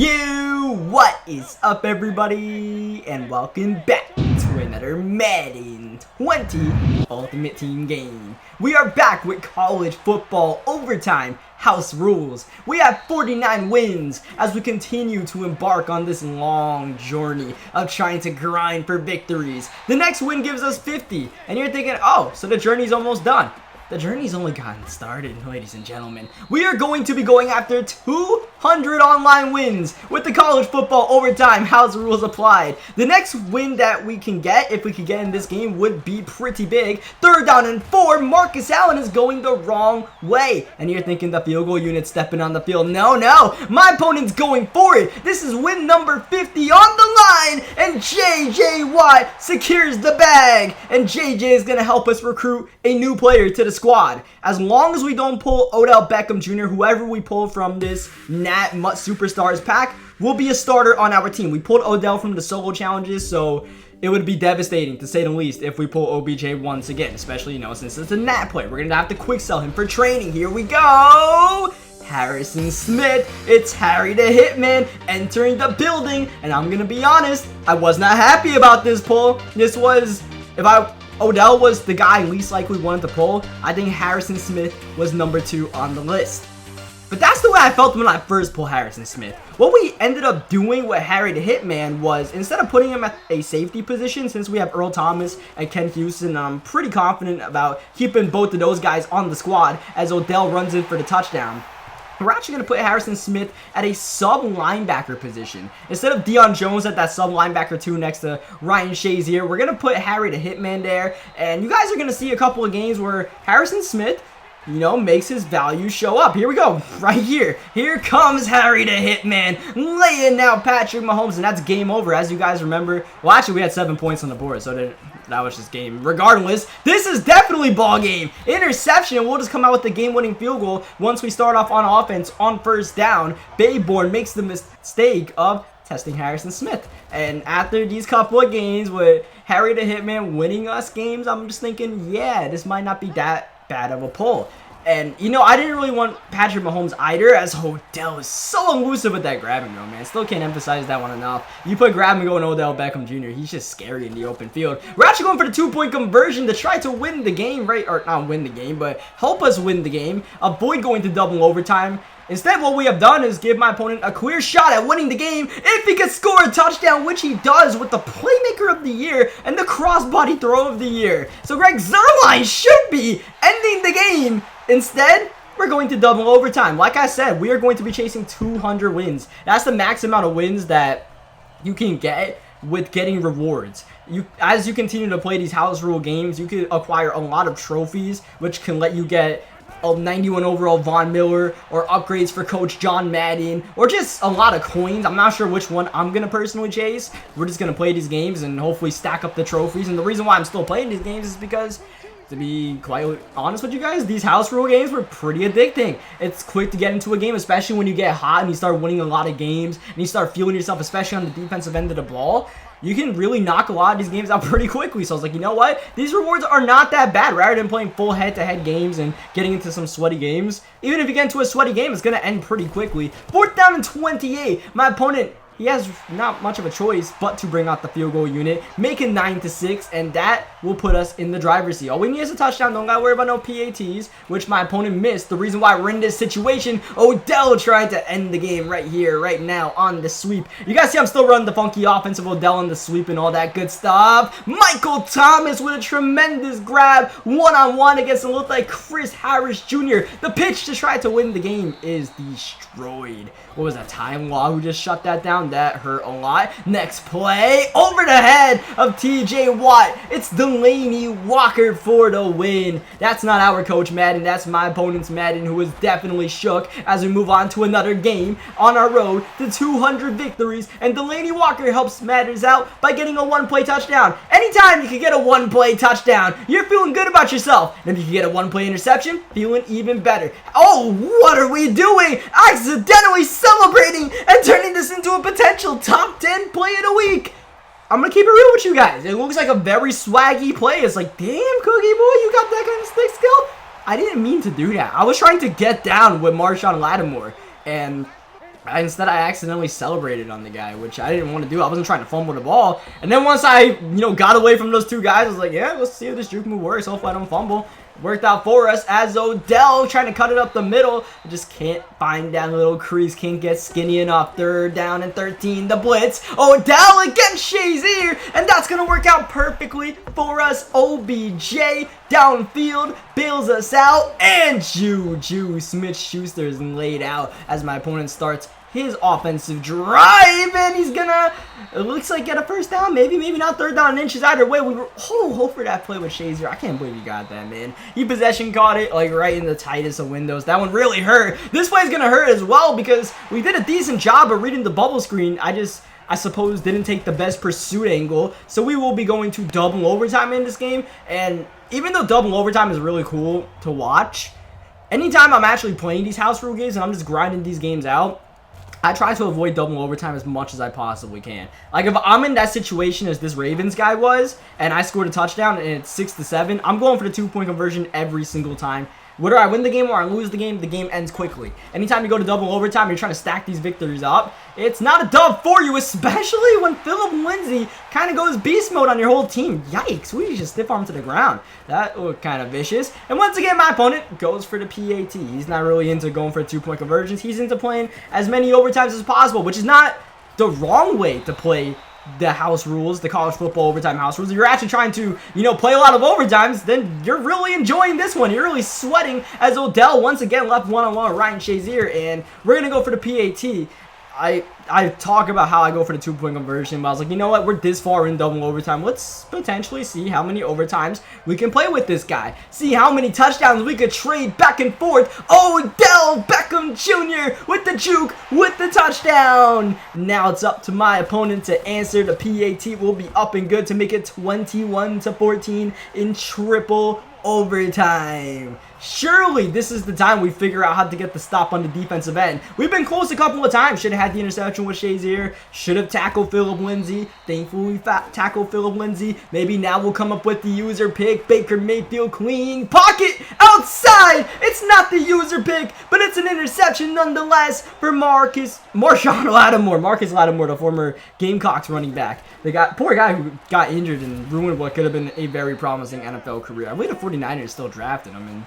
What is up, everybody, and welcome back to another Madden 20 Ultimate Team game. We are back with college football overtime house rules. We have 49 wins as we continue to embark on this long journey of trying to grind for victories. The next win gives us 50, and you're thinking, oh, so the journey's almost done. The journey's only gotten started, ladies and gentlemen. We are going to be going after 200 online wins with the college football overtime house rules applied. The next win that we can get, if we could get in this game, would be pretty big. 3rd down and 4, Marcus Allen is going the wrong way. And you're thinking the field goal unit stepping on the field. No, my opponent's going for it. This is win number 50 on the line, and JJ Watt secures the bag. And JJ is going to help us recruit a new player to the squad. As long as we don't pull Odell Beckham Jr., whoever we pull from this MUT Superstars pack will be a starter on our team. We pulled Odell from the solo challenges, so it would be devastating, to say the least, if we pull OBJ once again, especially, since it's a NAT play. We're going to have to quick sell him for training. Here we go! Harrison Smith, it's Harry the Hitman entering the building, and I'm going to be honest, I was not happy about this pull. This was, Odell was the guy least likely wanted to pull, I think Harrison Smith was number 2 on the list. But that's the way I felt when I first pulled Harrison Smith. What we ended up doing with Harry the Hitman was, instead of putting him at a safety position, since we have Earl Thomas and Ken Houston, I'm pretty confident about keeping both of those guys on the squad as Odell runs in for the touchdown. We're actually going to put Harrison Smith at a sub-linebacker position. Instead of Deion Jones at that sub-linebacker 2 next to Ryan Shazier, we're going to put Harry the Hitman there. And you guys are going to see a couple of games where Harrison Smith, makes his value show up. Here we go, right here. Here comes Harry the Hitman, laying out Patrick Mahomes, and that's game over. As you guys remember, well, actually, we had 7 points on the board, so that was just game. Regardless, this is definitely ball game. Interception, and we'll just come out with the game-winning field goal once we start off on offense on 1st down. Bayborn makes the mistake of testing Harrison Smith. And after these couple of games with Harry the Hitman winning us games, I'm just thinking, yeah, this might not be that bad of a pull. And I didn't really want Patrick Mahomes either, as Odell is so elusive with that grab and go, man. Still can't emphasize that one enough. You put grab and go and Odell Beckham Jr., he's just scary in the open field. We're actually going for the 2-point conversion to try to win the game, right? Or not win the game, but help us win the game. Avoid going to double overtime. Instead, what we have done is give my opponent a clear shot at winning the game if he could score a touchdown, which he does with the Playmaker of the Year and the Crossbody Throw of the Year. So Greg Zuerlein should be ending the game. Instead, we're going to double overtime. Like I said, we are going to be chasing 200 wins. That's the max amount of wins that you can get with getting rewards. As you continue to play these house rule games, you can acquire a lot of trophies, which can let you get a 91 overall Von Miller, or upgrades for Coach John Madden, or just a lot of coins. I'm not sure which one I'm going to personally chase. We're just going to play these games and hopefully stack up the trophies. And the reason why I'm still playing these games is because, to be quite honest with you guys, these house rule games were pretty addicting. It's quick to get into a game, especially when you get hot and you start winning a lot of games and you start feeling yourself, especially on the defensive end of the ball. You can really knock a lot of these games out pretty quickly. So I was like, you know what? These rewards are not that bad. Rather than playing full head-to-head games and getting into some sweaty games, even if you get into a sweaty game, it's going to end pretty quickly. 4th down and 28. My opponent, he has not much of a choice but to bring out the field goal unit, make it 9-6, and that will put us in the driver's seat. All we need is a touchdown. Don't gotta worry about no PATs, which my opponent missed. The reason why we're in this situation, Odell trying to end the game right here, right now, on the sweep. You guys see I'm still running the funky offense of Odell on the sweep and all that good stuff. Michael Thomas with a tremendous grab, one-on-one against what looked like Chris Harris Jr. The pitch to try to win the game is destroyed. What was that, Ty Law who just shut that down? That hurt a lot. Next play, over the head of TJ Watt. It's Delaney Walker for the win. That's not our Coach Madden. That's my opponent's Madden, who is definitely shook as we move on to another game on our road to 200 victories. And Delaney Walker helps matters out by getting a 1-play touchdown. Anytime you can get a 1-play touchdown, you're feeling good about yourself. And if you can get a 1-play interception, feeling even better. Oh, what are we doing? Accidentally celebrating and turning this into a potential top 10 play of the week. I'm going to keep it real with you guys. It looks like a very swaggy play. It's like, damn, Cookie Boy, you got that kind of stick skill? I didn't mean to do that. I was trying to get down with Marshawn Lattimore. And Instead, I accidentally celebrated on the guy, which I didn't want to do. I wasn't trying to fumble the ball. And then once I, got away from those two guys, I was like, yeah, let's see if this juke move works. Hopefully I don't fumble. Worked out for us as Odell trying to cut it up the middle. Just can't find that little crease. Can't get skinny enough. 3rd down and 13. The blitz. Odell against Shazier. And that's going to work out perfectly for us. OBJ downfield bails us out. And Juju Smith-Schuster is laid out as my opponent starts his offensive drive, and he's gonna, it looks like, get a 1st down, maybe not 3rd down and inches. Either way, we were hope for that play with Shazier. I can't believe he got that, man. He possession caught it like right in the tightest of windows. That one really hurt. This play's gonna hurt as well because we did a decent job of reading the bubble screen. I suppose didn't take the best pursuit angle, so we will be going to double overtime in this game. And even though double overtime is really cool to watch, anytime I'm actually playing these house rule games and I'm just grinding these games out, I try to avoid double overtime as much as I possibly can. Like, if I'm in that situation as this Ravens guy was, and I scored a touchdown and it's 6-7, I'm going for the 2-point conversion every single time. Whether I win the game or I lose the game ends quickly. Anytime you go to double overtime, you're trying to stack these victories up. It's not a dub for you, especially when Phillip Lindsay kind of goes beast mode on your whole team. Yikes, we just stiff arm to the ground. That looked kind of vicious. And once again, my opponent goes for the PAT. He's not really into going for 2-point conversions. He's into playing as many overtimes as possible, which is not the wrong way to play the house rules, the college football overtime house rules. If you're actually trying to, play a lot of overtimes, then you're really enjoying this one. You're really sweating as Odell once again left one-on-one with Ryan Shazier, and we're going to go for the PAT. I talk about how I go for the 2-point conversion, but I was like, you know what? We're this far in double overtime. Let's potentially see how many overtimes we can play with this guy. See how many touchdowns we could trade back and forth. Odell Beckham Jr. with the juke, with the touchdown. Now it's up to my opponent to answer. The PAT will be up and good to make it 21-14 in triple overtime. Surely this is the time we figure out how to get the stop on the defensive end. We've been close a couple of times. Should have had the interception with Shazier. Should have tackled Phillip Lindsay. Thankfully we tackled Phillip Lindsay. Maybe now we'll come up with the user pick. Baker Mayfield clean pocket outside. It's not the user pick, but it's an interception nonetheless for Marshawn Lattimore. Marcus Lattimore, the former Gamecocks running back. Poor guy who got injured and ruined what could have been a very promising NFL career. I believe the 49ers still drafted him, and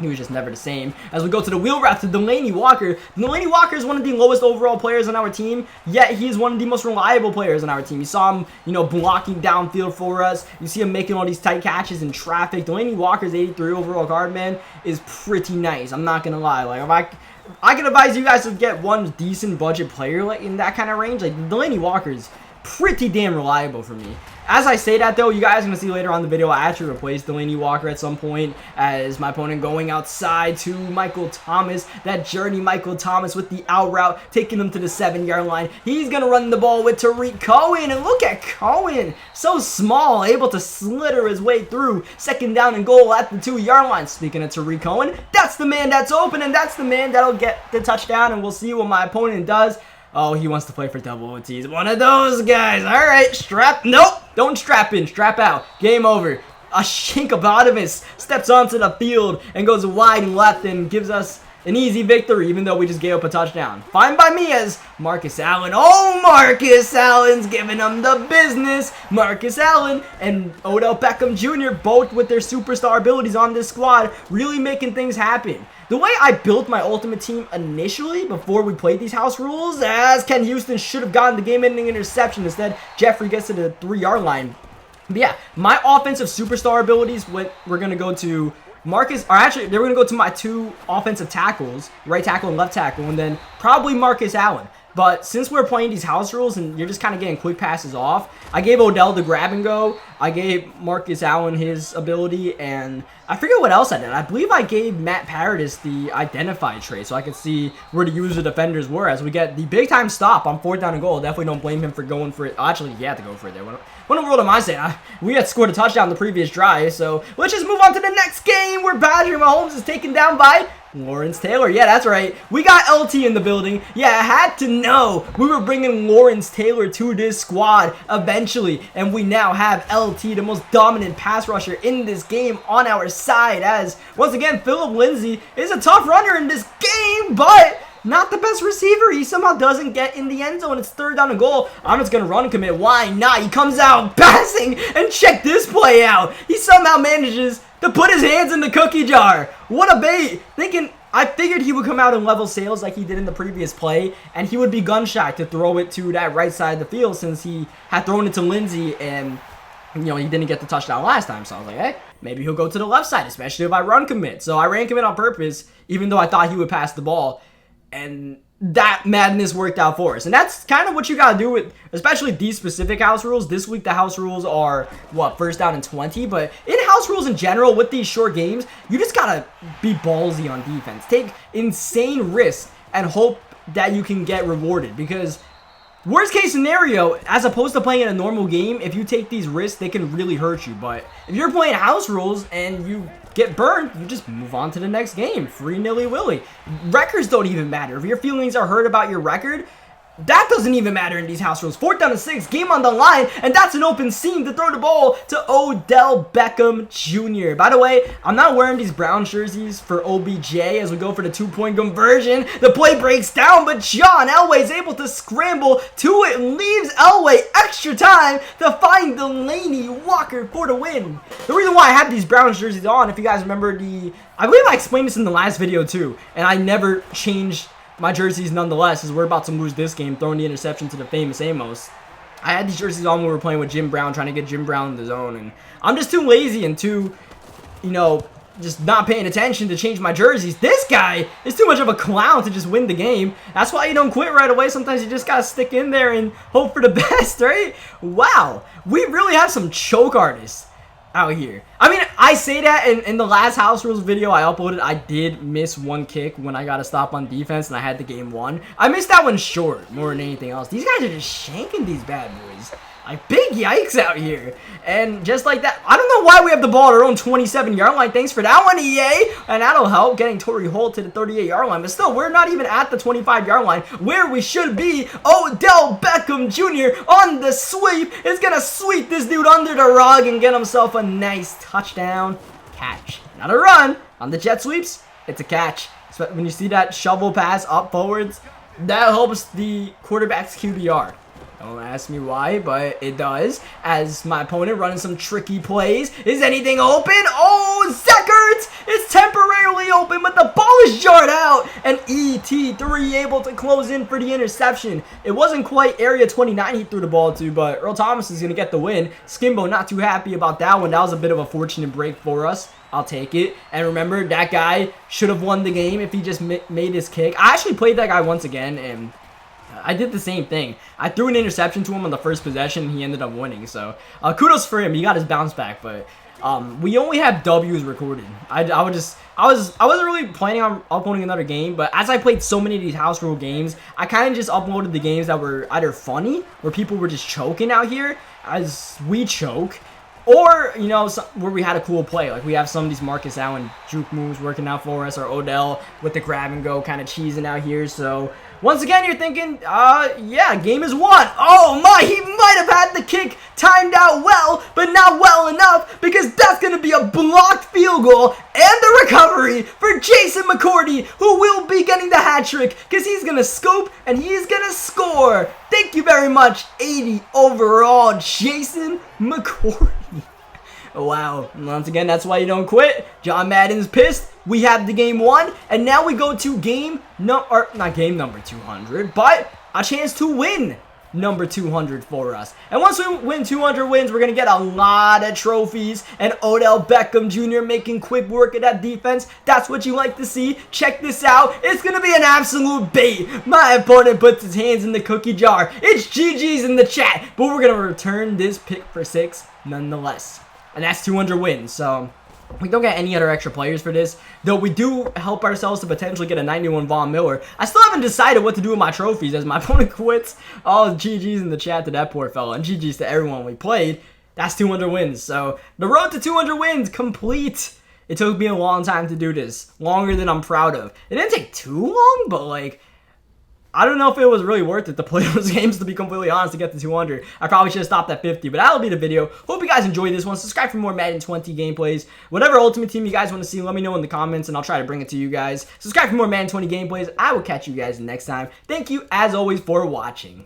he was just never the same. As we go to the wheel route to Delaney Walker. Delaney Walker is one of the lowest overall players on our team, yet he's one of the most reliable players on our team. You saw him, blocking downfield for us. You see him making all these tight catches in traffic. Delaney Walker's 83 overall card, man, is pretty nice. I'm not going to lie. Like, if I can advise you guys to get one decent budget player like in that kind of range. Like, Delaney Walker's pretty damn reliable for me. As I say that, though, you guys are going to see later on in the video, I actually replaced Delaney Walker at some point as my opponent going outside to Michael Thomas. That journey, Michael Thomas with the out route, taking him to the 7-yard line. He's going to run the ball with Tariq Cohen, and look at Cohen. So small, able to slither his way through. 2nd down and goal at the 2-yard line. Speaking of Tariq Cohen, that's the man that's open, and that's the man that'll get the touchdown, and we'll see what my opponent does. Oh, he wants to play for double OT. He's one of those guys. All right, nope, don't strap in, strap out. Game over. A Shinkabotamus steps onto the field and goes wide left and gives us an easy victory, even though we just gave up a touchdown. Fine by me as Marcus Allen. Oh, Marcus Allen's giving him the business. Marcus Allen and Odell Beckham Jr., both with their superstar abilities on this squad, really making things happen. The way I built my ultimate team initially, before we played these house rules, as Ken Houston should have gotten the game-ending interception. Instead, Jeffrey gets to the 3-yard line. But yeah, my offensive superstar abilities, we're going to go to Marcus, or actually, they're going to go to my 2 offensive tackles, right tackle and left tackle, and then probably Marcus Allen. But since we're playing these house rules and you're just kind of getting quick passes off, I gave Odell the grab and go. I gave Marcus Allen his ability, and I forget what else I did. I believe I gave Matt Paradis the identify trait so I could see where the user defenders were as we get the big time stop on 4th down and goal. Definitely don't blame him for going for it. Actually, he had to go for it there. What in the world am I saying? We had scored a touchdown the previous drive, so let's just move on to the next game where Badger Mahomes is taken down by Lawrence Taylor. Yeah, that's right. We got LT in the building. Yeah, I had to know we were bringing Lawrence Taylor to this squad eventually, and we now have LT, the most dominant pass rusher in this game, on our side as, once again, Phillip Lindsay is a tough runner in this game, but not the best receiver. He somehow doesn't get in the end zone. It's 3rd down and goal. I'm just going to run commit. Why not? He comes out passing, and check this play out. He somehow manages to put his hands in the cookie jar. What a bait. I figured he would come out and level sales like he did in the previous play, and he would be gun shy to throw it to that right side of the field since he had thrown it to Lindsey and, he didn't get the touchdown last time. So I was like, hey, maybe he'll go to the left side, especially if I run commit. So I ran commit on purpose, even though I thought he would pass the ball, and that madness worked out for us. And that's kind of what you got to do with, especially these specific house rules. This week, the house rules are, 1st down and 20. But in house rules in general, with these short games, you just got to be ballsy on defense. Take insane risks and hope that you can get rewarded. Because worst case scenario, as opposed to playing in a normal game, if you take these risks, they can really hurt you. But if you're playing house rules and you get burned, you just move on to the next game. Free nilly-willy. Records don't even matter. If your feelings are hurt about your record, that doesn't even matter in these house rules. 4th down and 6, game on the line, and that's an open seam to throw the ball to Odell Beckham Jr. By the way, I'm not wearing these brown jerseys for OBJ as we go for the 2-point conversion. The play breaks down, but John Elway is able to scramble to it and leaves Elway extra time to find Delaney Walker for the win. The reason why I have these brown jerseys on, if you guys remember I believe I explained this in the last video too, and I never changed my jerseys nonetheless, as we're about to lose this game, throwing the interception to the famous Amos. I had these jerseys on when we were playing with Jim Brown, trying to get Jim Brown in the zone, and I'm just too lazy and too, just not paying attention to change my jerseys. This guy is too much of a clown to just win the game. That's why you don't quit right away. Sometimes you just gotta stick in there and hope for the best, right? Wow, we really have some choke artists out here. I mean, I say that in the last house rules video I uploaded, I did miss one kick when I got a stop on defense and I had the game won. I missed that one short more than anything else. These guys are just shanking these bad boys. Like, big yikes out here. And just like that, I don't know why we have the ball at our own 27-yard line. Thanks for that one, EA. And that'll help getting Torrey Holt to the 38-yard line. But still, we're not even at the 25-yard line where we should be. Odell Beckham Jr. on the sweep is going to sweep this dude under the rug and get himself a nice touchdown catch. Not a run. On the jet sweeps, it's a catch. So when you see that shovel pass up forwards, that helps the quarterback's QBR. Don't ask me why, but it does. As my opponent running some tricky plays. Is anything open? Oh, Zach Ertz is temporarily open, but the ball is jarred out. And ET3 able to close in for the interception. It wasn't quite area 29 he threw the ball to, but Earl Thomas is going to get the win. Skimbo not too happy about that one. That was a bit of a fortunate break for us. I'll take it. And remember, that guy should have won the game if he just made his kick. I actually played that guy once again, and I did the same thing. I threw an interception to him on the first possession, and he ended up winning. So, kudos for him. He got his bounce back, but we only have W's recorded. I wasn't really planning on uploading another game, but as I played so many of these house rule games, I kind of just uploaded the games that were either funny, where people were just choking out here, as we choke, or, where we had a cool play. Like, we have some of these Marcus Allen juke moves working out for us, or Odell with the grab and go kind of cheesing out here. So, once again, you're thinking, yeah, game is won. Oh my, he might have had the kick timed out well, but not well enough, because that's going to be a blocked field goal and the recovery for Jason McCourty, who will be getting the hat trick, because he's going to scoop and he's going to score. Thank you very much, 80 overall, Jason McCourty. Wow, once again, that's why you don't quit. John Madden's pissed. We have the game won, and now we go to not game number 200, but a chance to win number 200 for us. And once we win 200 wins, we're going to get a lot of trophies, and Odell Beckham Jr. making quick work of that defense. That's what you like to see. Check this out. It's going to be an absolute bait. My opponent puts his hands in the cookie jar. It's GG's in the chat, but we're going to return this pick for 6 nonetheless. And that's 200 wins, so we don't get any other extra players for this, though we do help ourselves to potentially get a 91 Von Miller. I still haven't decided what to do with my trophies as my opponent quits. Oh, GG's in the chat to that poor fella, and GG's to everyone we played. That's 200 wins, so the road to 200 wins complete. It took me a long time to do this, longer than I'm proud of. It didn't take too long, but like, I don't know if it was really worth it to play those games, to be completely honest, to get to 200. I probably should have stopped at 50, but that'll be the video. Hope you guys enjoyed this one. Subscribe for more Madden 20 gameplays. Whatever Ultimate Team you guys want to see, let me know in the comments, and I'll try to bring it to you guys. Subscribe for more Madden 20 gameplays. I will catch you guys next time. Thank you, as always, for watching.